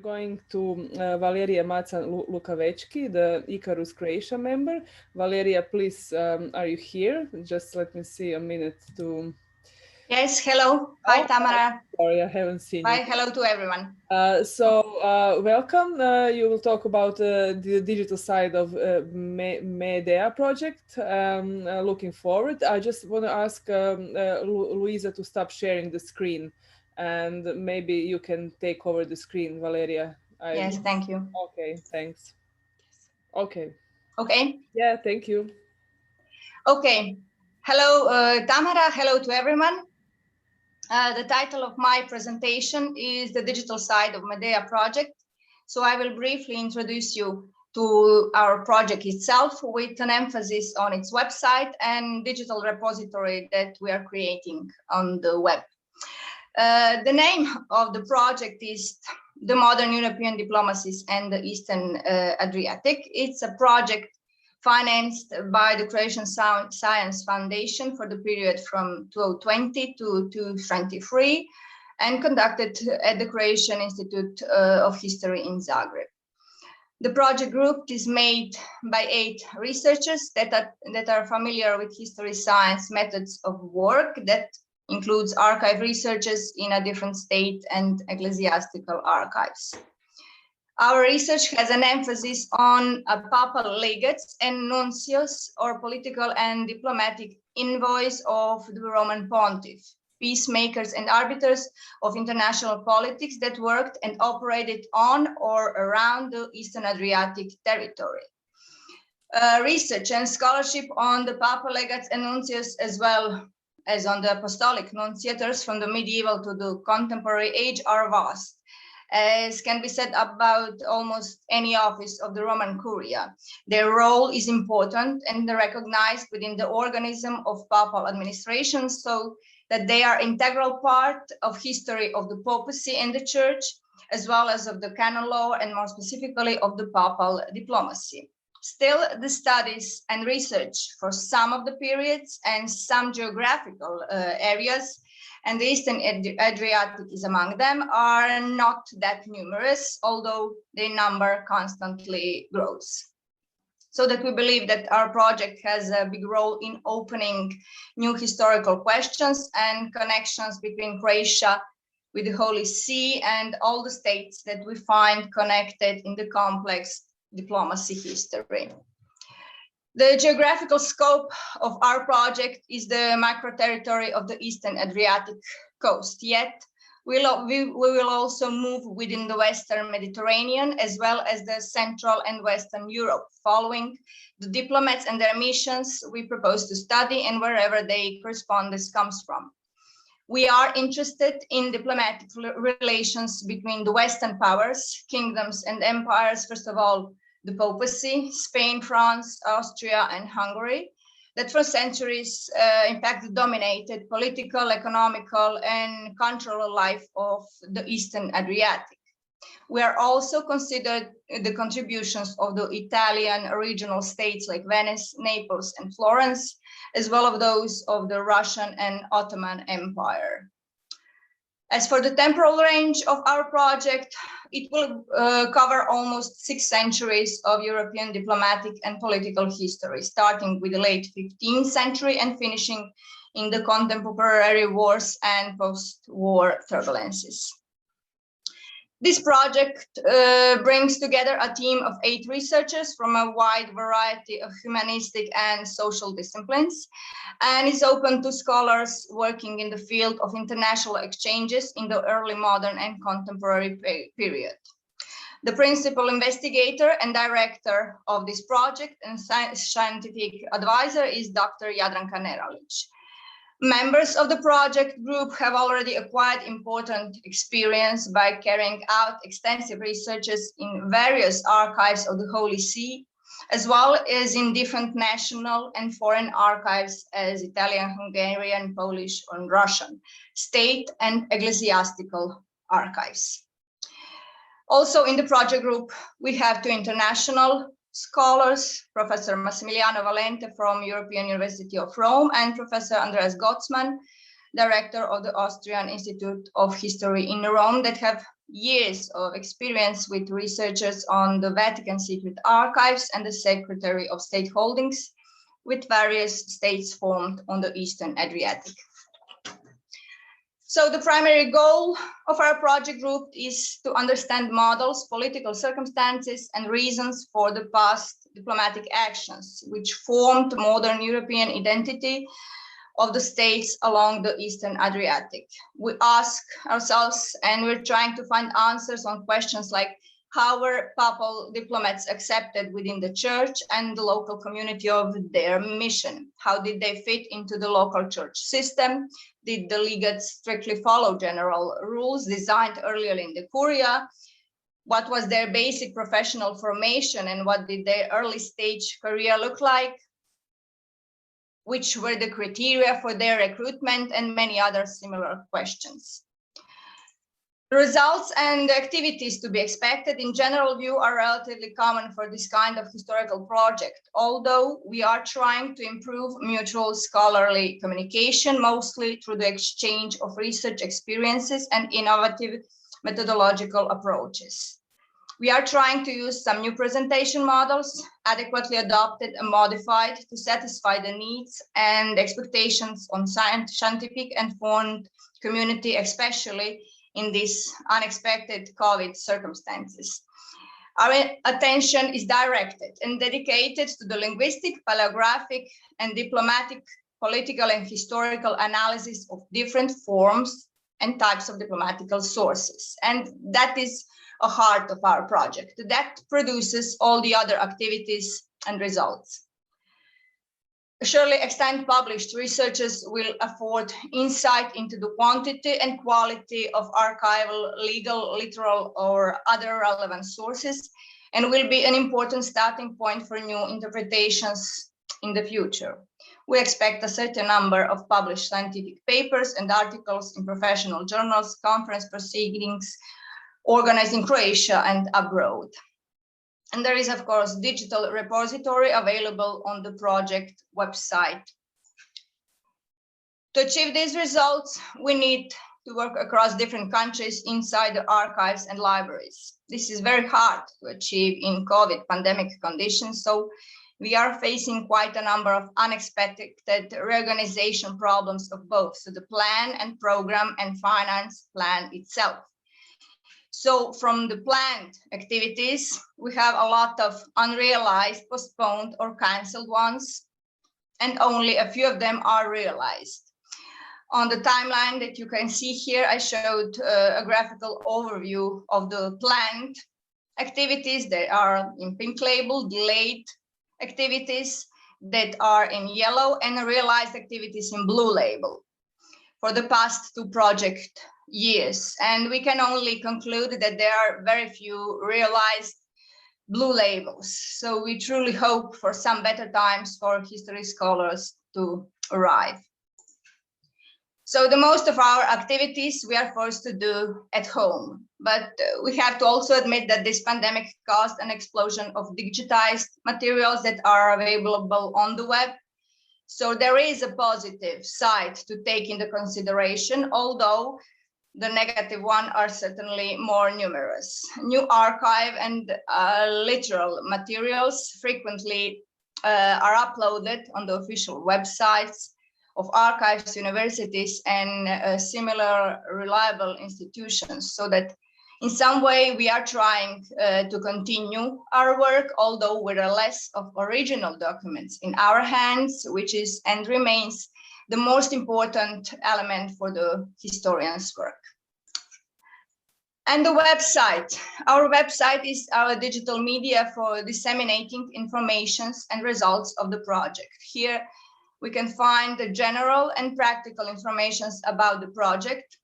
going to Valerija Macan Lukavečki, the ICARUS Croatia member. Valeria, please, are you here? Just let me see a minute to... Yes, hello. Hi, Tamara. Sorry, I haven't seen Hi, you. hello to everyone. Welcome. You will talk about the digital side of MEDEA project. Looking forward. I just want to ask Luisa to stop sharing the screen, and maybe you can take over the screen, Valeria. Yes, thank you. Okay, thanks. Okay. Okay. Yeah, thank you. Okay. Hello, Tamara. Hello to everyone. The title of my presentation is The Digital Side of MEDEA Project. So I will briefly introduce you to our project itself with an emphasis on its website and digital repository that we are creating on the web. The name of the project is The Modern European Diplomacies and the Eastern Adriatic. It's a project financed by the Croatian Science Foundation for the period from 2020 to 2023 and conducted at the Croatian Institute of History in Zagreb. The project group is made by 8 researchers that are familiar with history science methods of work. That includes archive researchers in a different state and ecclesiastical archives. Our research has an emphasis on papal legates and nuncios, or political and diplomatic envoys of the Roman pontiff, peacemakers and arbiters of international politics that worked and operated on or around the Eastern Adriatic territory. Research and scholarship on the papal legates and nuncios, as well as on the apostolic nunciators from the medieval to the contemporary age, are vast, as can be said about almost any office of the Roman Curia. Their role is important and recognized within the organism of papal administration, so that they are integral part of history of the papacy and the church, as well as of the canon law and more specifically of the papal diplomacy. Still, the studies and research for some of the periods and some geographical areas, and the Eastern Adriatic is among them, are not that numerous, although their number constantly grows. So that we believe that our project has a big role in opening new historical questions and connections between Croatia with the Holy See and all the states that we find connected in the complex diplomacy history. The geographical scope of our project is the micro-territory of the Eastern Adriatic coast, yet we will also move within the Western Mediterranean as well as the Central and Western Europe, following the diplomats and their missions we propose to study and wherever their correspondence comes from. We are interested in diplomatic relations between the Western powers, kingdoms and empires, first of all, the papacy, Spain, France, Austria, and Hungary, that for centuries, in fact, dominated political, economical, and cultural life of the Eastern Adriatic. We are also considered the contributions of the Italian regional states like Venice, Naples, and Florence, as well as those of the Russian and Ottoman Empire. As for the temporal range of our project, it will cover almost 6 centuries of European diplomatic and political history, starting with the late 15th century and finishing in the contemporary wars and post-war turbulences. This project brings together a team of 8 researchers from a wide variety of humanistic and social disciplines, and is open to scholars working in the field of international exchanges in the early modern and contemporary period. The principal investigator and director of this project and scientific advisor is Dr. Jadranka Neralić. Members of the project group have already acquired important experience by carrying out extensive researches in various archives of the Holy See, as well as in different national and foreign archives as Italian, Hungarian, Polish, and Russian, state and ecclesiastical archives. Also in the project group, we have 2 international scholars, Professor Massimiliano Valente from European University of Rome and Professor Andreas Gottsman, director of the Austrian Institute of History in Rome, that have years of experience with researchers on the Vatican Secret Archives and the Secretary of State Holdings, with various states formed on the Eastern Adriatic. So the primary goal of our project group is to understand models, political circumstances, and reasons for the past diplomatic actions, which formed modern European identity of the states along the Eastern Adriatic. We ask ourselves, and we're trying to find answers on questions like, how were papal diplomats accepted within the church and the local community of their mission? How did they fit into the local church system? Did the legates strictly follow general rules designed earlier in the Curia? What was their basic professional formation and what did their early stage career look like? Which were the criteria for their recruitment, and many other similar questions. The results and activities to be expected in general view are relatively common for this kind of historical project, although we are trying to improve mutual scholarly communication, mostly through the exchange of research experiences and innovative methodological approaches. We are trying to use some new presentation models, adequately adopted and modified to satisfy the needs and expectations on scientific and foreign community, especially in these unexpected COVID circumstances. Our attention is directed and dedicated to the linguistic, paleographic, and diplomatic, political, and historical analysis of different forms and types of diplomatical sources. And that is a heart of our project. That produces all the other activities and results. Surely extant published researches will afford insight into the quantity and quality of archival, legal, literal, or other relevant sources, and will be an important starting point for new interpretations in the future. We expect a certain number of published scientific papers and articles in professional journals, conference proceedings, organized in Croatia and abroad. And there is, of course, digital repository available on the project website. To achieve these results, we need to work across different countries inside the archives and libraries. This is very hard to achieve in COVID pandemic conditions, so we are facing quite a number of unexpected reorganization problems of both, so the plan and program and finance plan itself. So from the planned activities, we have a lot of unrealized, postponed, or canceled ones, and only a few of them are realized. On the timeline that you can see here, I showed a graphical overview of the planned activities that are in pink label, delayed activities that are in yellow, and realized activities in blue label for the past 2 project years. And we can only conclude that there are very few realized blue labels. So we truly hope for some better times for history scholars to arrive. So the most of our activities we are forced to do at home, but we have to also admit that this pandemic caused an explosion of digitized materials that are available on the web. So there is a positive side to take into consideration, although the negative one are certainly more numerous. New archive and literal materials frequently are uploaded on the official websites of archives, universities, and similar reliable institutions, so that in some way we are trying to continue our work, although with a less of original documents in our hands, which is and remains the most important element for the historian's work. And the website. Our website is our digital media for disseminating informations and results of the project. Here we can find the general and practical information about the project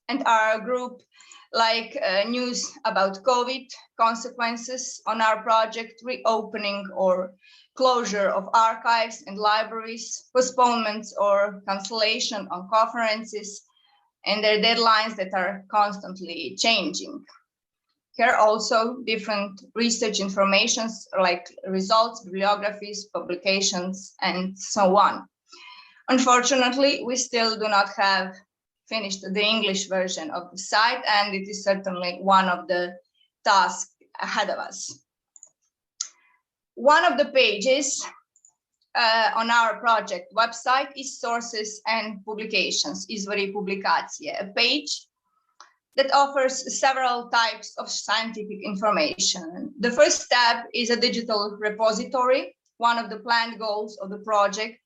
and our group, like news about COVID, consequences on our project, reopening or closure of archives and libraries, postponements or cancellation on conferences, and their deadlines that are constantly changing. Here also different research informations like results, bibliographies, publications, and so on. Unfortunately, we still do not have finished the English version of the site, and it is certainly one of the tasks ahead of us. One of the pages on our project website is Sources and Publications, Izvori publikacije, a page that offers several types of scientific information. The first step is a digital repository, one of the planned goals of the project,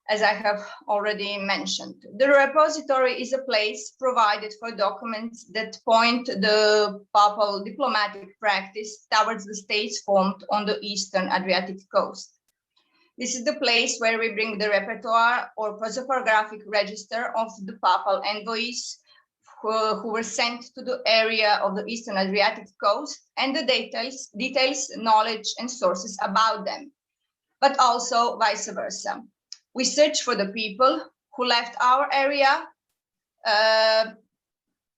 as I have already mentioned. The repository is a place provided for documents that point the papal diplomatic practice towards the states formed on the Eastern Adriatic coast. This is the place where we bring the repertoire or prosopographic register of the papal envoys who were sent to the area of the Eastern Adriatic coast, and the details, knowledge, and sources about them, but also vice versa. We search for the people who left our area,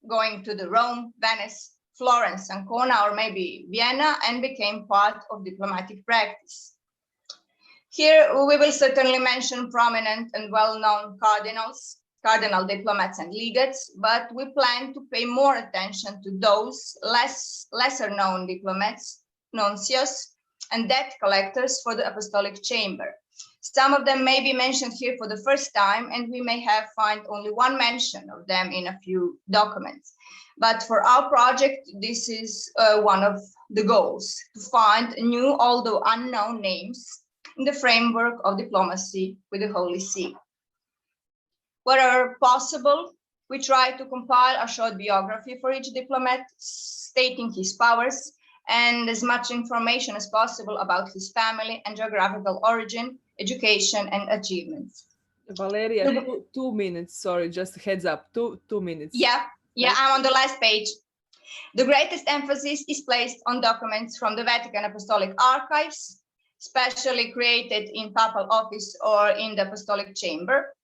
going to the Rome, Venice, Florence, Ancona, or maybe Vienna, and became part of diplomatic practice. Here, we will certainly mention prominent and well-known cardinal diplomats and legates, but we plan to pay more attention to those lesser-known diplomats, nuncios, and debt collectors for the Apostolic Chamber. Some of them may be mentioned here for the first time, and we may find only one mention of them in a few documents. But for our project, this is one of the goals, to find new, although unknown names in the framework of diplomacy with the Holy See. Wherever possible, we try to compile a short biography for each diplomat, stating his powers and as much information as possible about his family and geographical origin, education, and achievements. Valeria, 2 minutes, sorry, just heads up, two minutes. Yeah, I'm on the last page. The greatest emphasis is placed on documents from the Vatican Apostolic Archives, specially created in Papal Office or in the Apostolic Chamber.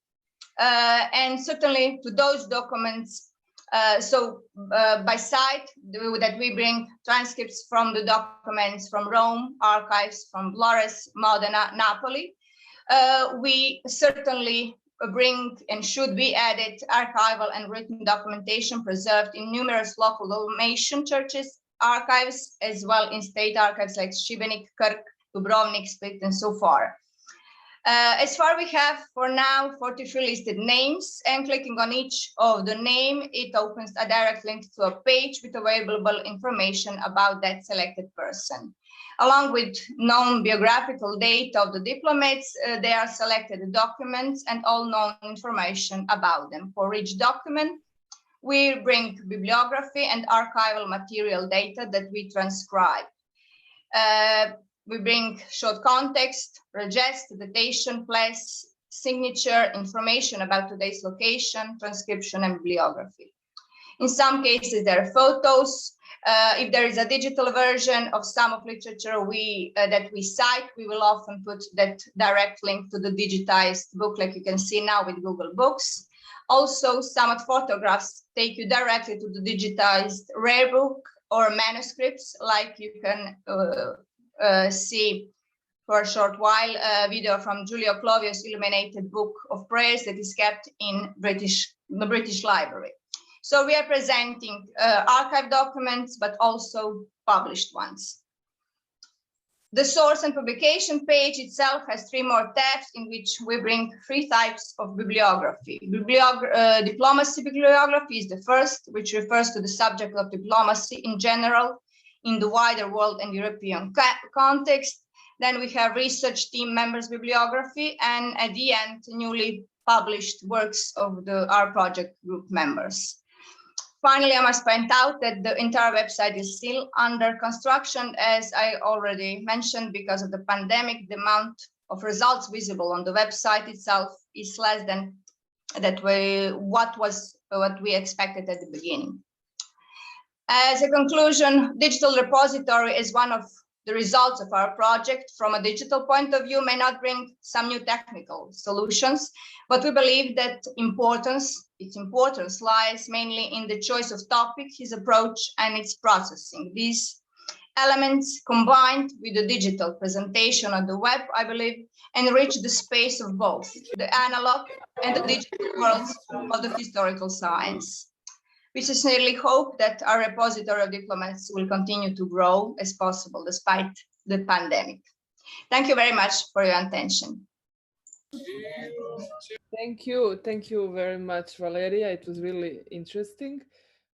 And certainly to those documents, by site, that we bring transcripts from the documents from Rome, archives from Flores, Modena, Napoli. We certainly bring and should be added archival and written documentation preserved in numerous local Dalmatian churches, archives, as well in state archives like Šibenik, Krk, Dubrovnik, Split, and so far. As far we have for now 43 listed names, and clicking on each of the name, it opens a direct link to a page with available information about that selected person. Along with known biographical data of the diplomats, there are selected documents and all known information about them. For each document, we bring bibliography and archival material data that we transcribe. We bring short context, regist, datation, place, signature, information about today's location, transcription, and bibliography. In some cases, there are photos. If there is a digital version of some of literature that we cite, we will often put that direct link to the digitized book, like you can see now with Google Books. Also, some photographs take you directly to the digitized rare book or manuscripts, like you can see for a short while a video from Giulio Clovio's illuminated book of prayers that is kept in the British Library. So we are presenting archive documents, but also published ones. The source and publication page itself has 3 more tabs in which we bring 3 types of bibliography. Diplomacy bibliography is the first, which refers to the subject of diplomacy in general, in the wider world and European context. Then we have research team members bibliography, and at the end, newly published works of our project group members. Finally, I must point out that the entire website is still under construction, as I already mentioned. Because of the pandemic, the amount of results visible on the website itself is less than what we expected at the beginning. As a conclusion, digital repository is one of the results of our project. From a digital point of view, may not bring some new technical solutions, but we believe that its importance lies mainly in the choice of topic, his approach, and its processing. This elements combined with the digital presentation on the web, I believe, enrich the space of both the analog and the digital worlds of the historical science. We sincerely hope that our repository of diplomats will continue to grow as possible despite the pandemic. Thank you very much for your attention. Thank you very much, Valeria. It was really interesting.